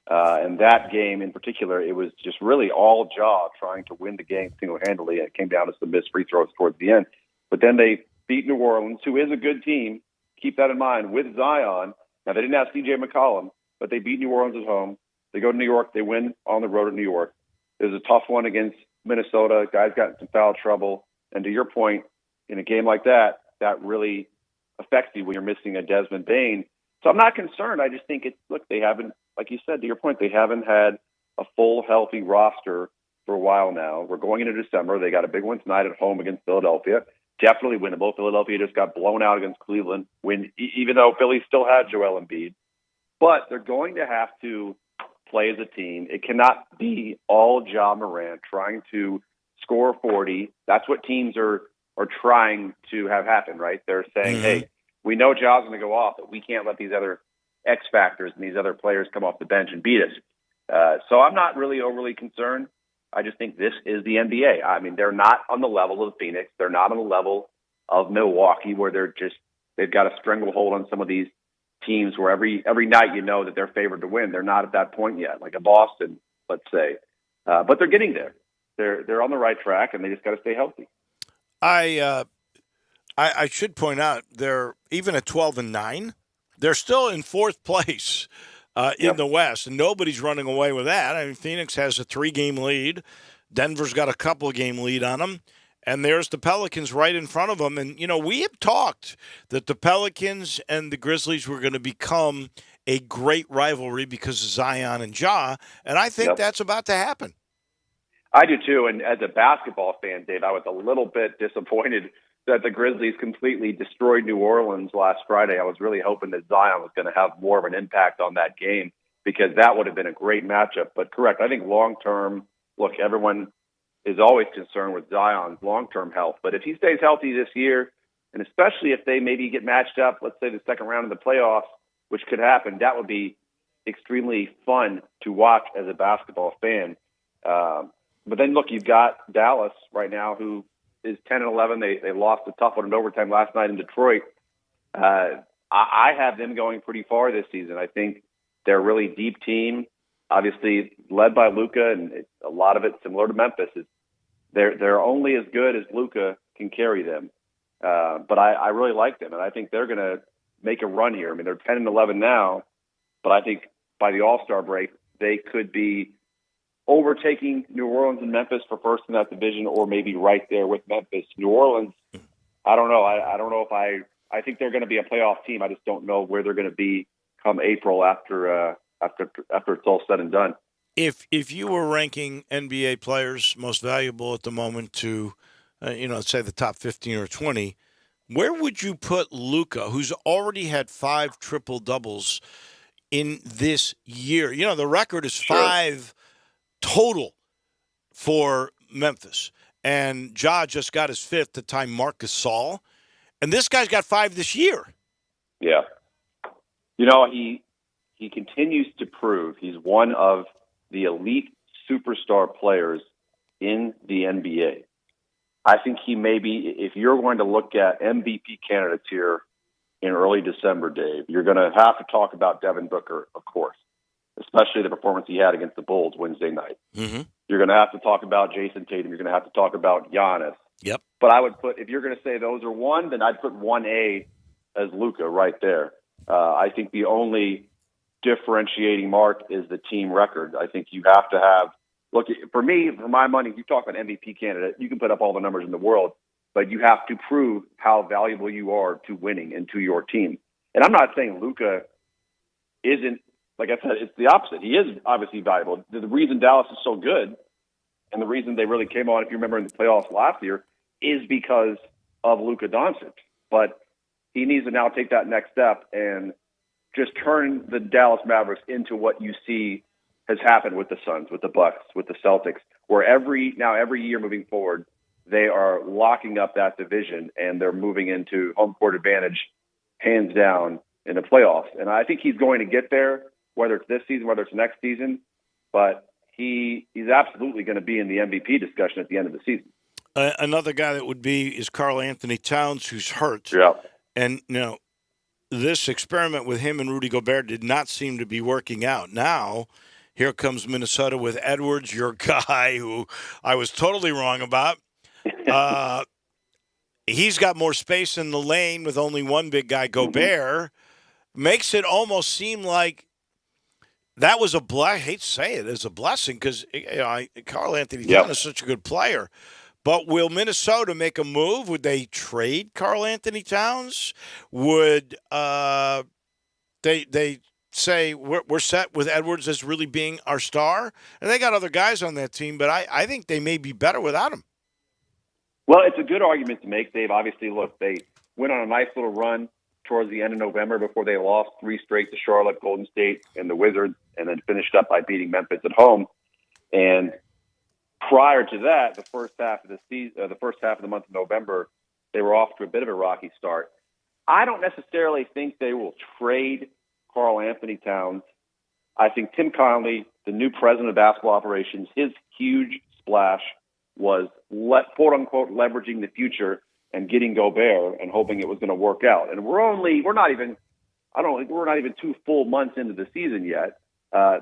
And that game in particular, it was just really all Ja trying to win the game single-handedly. It came down to some missed free throws towards the end. But then they beat New Orleans, who is a good team. Keep that in mind, with Zion. Now, they didn't have C.J. McCollum, but they beat New Orleans at home. They go to New York. They win on the road at New York. It was a tough one against Minnesota. Guys got in some foul trouble. And to your point, in a game like that, that really affects you when you're missing a Desmond Bane. So I'm not concerned. I just think they haven't, like you said, to your point, they haven't had a full, healthy roster for a while now. We're going into December. They got a big one tonight at home against Philadelphia. Definitely winnable. Philadelphia just got blown out against Cleveland, even though Philly still had Joel Embiid. But they're going to have to play as a team. It cannot be all Ja Morant trying to score 40. That's what teams are trying to have happen, right? They're saying, hey, we know Ja's going to go off, but we can't let these other X factors and these other players come off the bench and beat us. So I'm not really overly concerned. I just think this is the NBA. I mean, they're not on the level of Phoenix. They're not on the level of Milwaukee, where they've got a stranglehold on some of these teams where every night you know that they're favored to win. They're not at that point yet, like a Boston, let's say. But they're getting there. They're on the right track, and they just got to stay healthy. I should point out, they're even at 12-9. They're still in fourth place in the West, and nobody's running away with that. I mean, Phoenix has a 3-game lead. Denver's got a couple-game lead on them. And there's the Pelicans right in front of them. And, we have talked that the Pelicans and the Grizzlies were going to become a great rivalry because of Zion and Ja. And I think that's about to happen. I do, too. And as a basketball fan, Dave, I was a little bit disappointed that the Grizzlies completely destroyed New Orleans last Friday. I was really hoping that Zion was going to have more of an impact on that game, because that would have been a great matchup. But correct, I think long-term, look, everyone is always concerned with Zion's long-term health. But if he stays healthy this year, and especially if they maybe get matched up, let's say the second round of the playoffs, which could happen, that would be extremely fun to watch as a basketball fan. But then, look, you've got Dallas right now, who is 10-11. They lost a tough one in overtime last night in Detroit. I have them going pretty far this season. I think they're a really deep team, obviously led by Luka, and a lot of it similar to Memphis. They're only as good as Luka can carry them. But I really like them, and I think they're going to make a run here. I mean, they're 10-11 now, but I think by the All-Star break, they could be overtaking New Orleans and Memphis for first in that division, or maybe right there with Memphis. New Orleans, I don't know. I don't know if I think they're going to be a playoff team. I just don't know where they're going to be come April after it's all said and done. If you were ranking NBA players most valuable at the moment to, say the top 15 or 20, where would you put Luka, who's already had 5 triple-doubles in this year? The record is 5 total for Memphis. And Ja just got his 5th to tie Marc Gasol. And this guy's got 5 this year. Yeah. He continues to prove he's one of the elite superstar players in the NBA. I think he may be, if you're going to look at MVP candidates here in early December, Dave, you're going to have to talk about Devin Booker, of course, especially the performance he had against the Bulls Wednesday night. Mm-hmm. You're going to have to talk about Jason Tatum. You're going to have to talk about Giannis. Yep. But I would put, if you're going to say those are one, then I'd put 1A as Luka right there. I think the only differentiating mark is the team record. I think you have to have, look, for me, for my money, you talk about MVP candidate, you can put up all the numbers in the world, but you have to prove how valuable you are to winning and to your team. And I'm not saying Luka isn't, like I said, it's the opposite. He is obviously valuable. The reason Dallas is so good, and the reason they really came on, if you remember in the playoffs last year, is because of Luka Doncic. But he needs to now take that next step and just turn the Dallas Mavericks into what you see has happened with the Suns, with the Bucks, with the Celtics, where every year moving forward, they are locking up that division and they're moving into home court advantage, hands down, in the playoffs. And I think he's going to get there, whether it's this season, whether it's next season. But he's absolutely going to be in the MVP discussion at the end of the season. Another guy that would be is Karl Anthony Towns, who's hurt. Yeah. And, this experiment with him and Rudy Gobert did not seem to be working out. Now, here comes Minnesota with Edwards, your guy, who I was totally wrong about. He's got more space in the lane with only one big guy, Gobert. Makes it almost seem like that was I hate to say it, as a blessing because Karl Anthony Towns is such a good player. But will Minnesota make a move? Would they trade Karl Anthony Towns? Would they say we're set with Edwards as really being our star? And they got other guys on that team, but I think they may be better without him. Well, it's a good argument to make, Dave. Obviously, look, they went on a nice little run towards the end of November before they lost 3 straight to Charlotte, Golden State, and the Wizards, and then finished up by beating Memphis at home. And prior to that, the first half of the season, the first half of the month of November, they were off to a bit of a rocky start. I don't necessarily think they will trade Karl Anthony Towns. I think Tim Connelly, the new president of basketball operations, his huge splash was quote unquote leveraging the future and getting Gobert and hoping it was going to work out. And we're not even 2 full months into the season yet.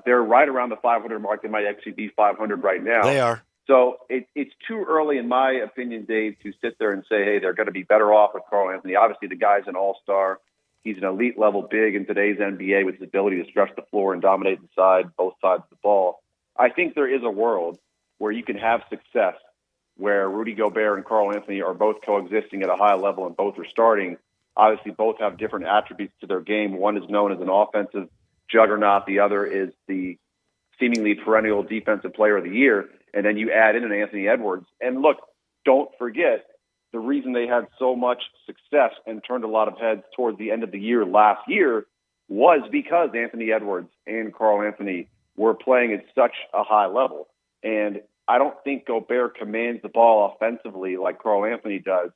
They're right around the 500 mark. They might actually be 500 right now. They are. So it's too early, in my opinion, Dave, to sit there and say, hey, they're going to be better off with Karl Anthony. Obviously, the guy's an all-star. He's an elite level big in today's NBA with his ability to stretch the floor and dominate both sides of the ball. I think there is a world where you can have success where Rudy Gobert and Karl Anthony are both coexisting at a high level and both are starting. Obviously, both have different attributes to their game. One is known as an offensive juggernaut. The other is the seemingly perennial defensive player of the year. And then you add in an Anthony Edwards. And look, don't forget, the reason they had so much success and turned a lot of heads towards the end of the year last year was because Anthony Edwards and Karl Anthony were playing at such a high level. And I don't think Gobert commands the ball offensively like Karl Anthony does.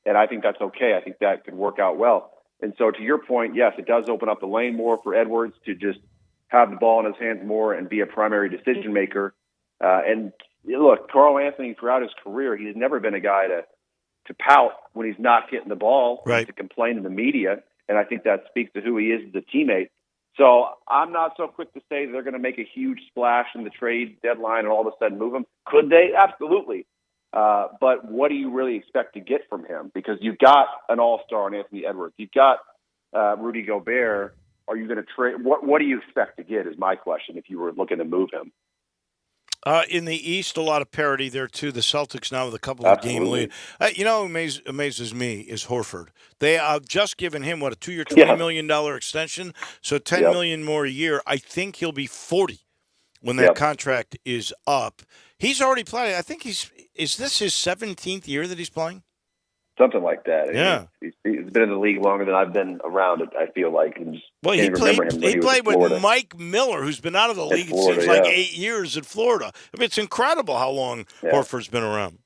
And I think that's okay. I think that could work out well. And so to your point, yes, it does open up the lane more for Edwards to just have the ball in his hands more and be a primary decision maker. And look, Karl Anthony throughout his career, he's never been a guy to pout when he's not getting the ball, right, to complain in the media. And I think that speaks to who he is as a teammate. So I'm not so quick to say they're going to make a huge splash in the trade deadline and all of a sudden move him. Could they? Absolutely. But what do you really expect to get from him? Because you've got an all-star in Anthony Edwards. You've got Rudy Gobert. Are you going to trade? What do you expect to get is my question if you were looking to move him. In the East, a lot of parity there, too. The Celtics now with a couple of game lead. What amazes me is Horford. They have just given him, a 2-year, $20 million extension, so $10 million more a year. I think he'll be 40 when that contract is up. He's already playing. I think is this his 17th year that he's playing? Something like that. Yeah. He's been in the league longer than I've been around it, I feel like. And he played with Mike Miller, who's been out of the league, it seems like 8 years at Florida. I mean, it's incredible how long Horford's been around.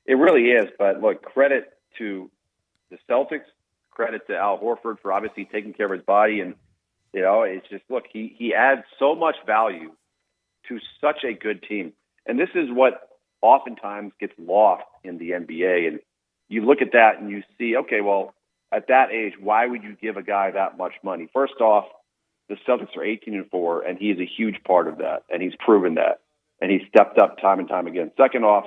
It really is. But, look, credit to the Celtics, credit to Al Horford for obviously taking care of his body. And, it's just, look, he adds so much value to such a good team. And this is what oftentimes gets lost in the NBA. And you look at that and you see, okay, well, at that age, why would you give a guy that much money? First off, the Celtics are 18-4, and he is a huge part of that, and he's proven that, and he's stepped up time and time again. Second off,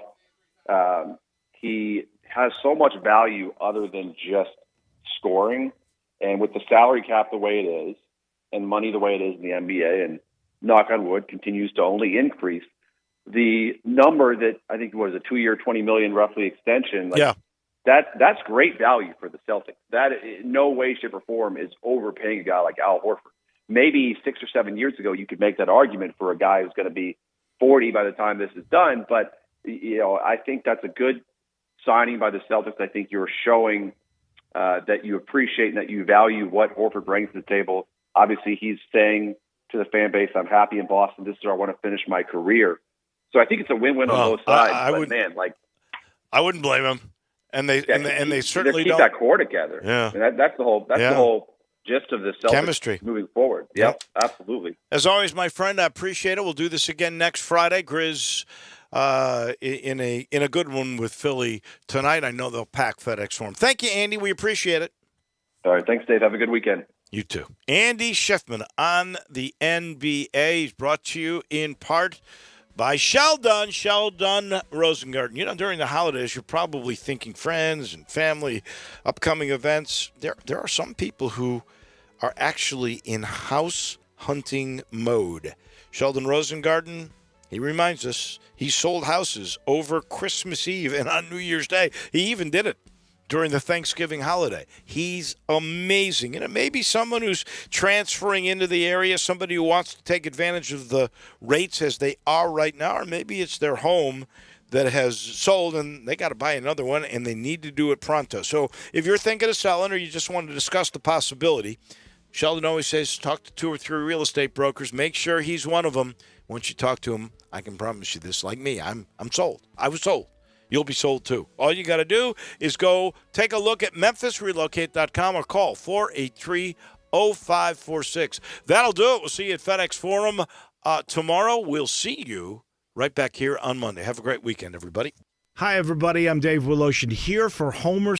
he has so much value other than just scoring, and with the salary cap the way it is, and money the way it is in the NBA, and knock on wood, continues to only increase, the number that I think was a 2-year, $20 million roughly extension, that's great value for the Celtics. That in no way, shape, or form is overpaying a guy like Al Horford. Maybe 6 or 7 years ago, you could make that argument for a guy who's going to be 40 by the time this is done. But, I think that's a good signing by the Celtics. I think you're showing that you appreciate and that you value what Horford brings to the table. Obviously, he's saying to the fan base, I'm happy in Boston. This is where I want to finish my career. So I think it's a win-win on both sides. I wouldn't blame them, and they certainly keep don't that core together. Yeah, and that's the whole gist of this chemistry moving forward. Yep, absolutely. As always, my friend, I appreciate it. We'll do this again next Friday. Grizz in a good one with Philly tonight. I know they'll pack FedEx Forum. Thank you, Andy. We appreciate it. All right, thanks, Dave. Have a good weekend. You too. Andy Schiffman on the NBA. He's brought to you in part by Sheldon Rosengarten. During the holidays, you're probably thinking friends and family, upcoming events. There are some people who are actually in house hunting mode. Sheldon Rosengarten, he reminds us, he sold houses over Christmas Eve and on New Year's Day. He even did it during the Thanksgiving holiday. He's amazing. And it may be someone who's transferring into the area, somebody who wants to take advantage of the rates as they are right now, or maybe it's their home that has sold and they got to buy another one and they need to do it pronto. So if you're thinking of selling or you just want to discuss the possibility, Sheldon always says talk to 2 or 3 real estate brokers. Make sure he's one of them. Once you talk to him, I can promise you this, like me, I'm sold. I was sold. You'll be sold too. All you got to do is go take a look at MemphisRelocate.com or call 483-0546. That'll do it. We'll see you at FedEx Forum tomorrow. We'll see you right back here on Monday. Have a great weekend, everybody. Hi, everybody. I'm Dave Woloshin here for Homer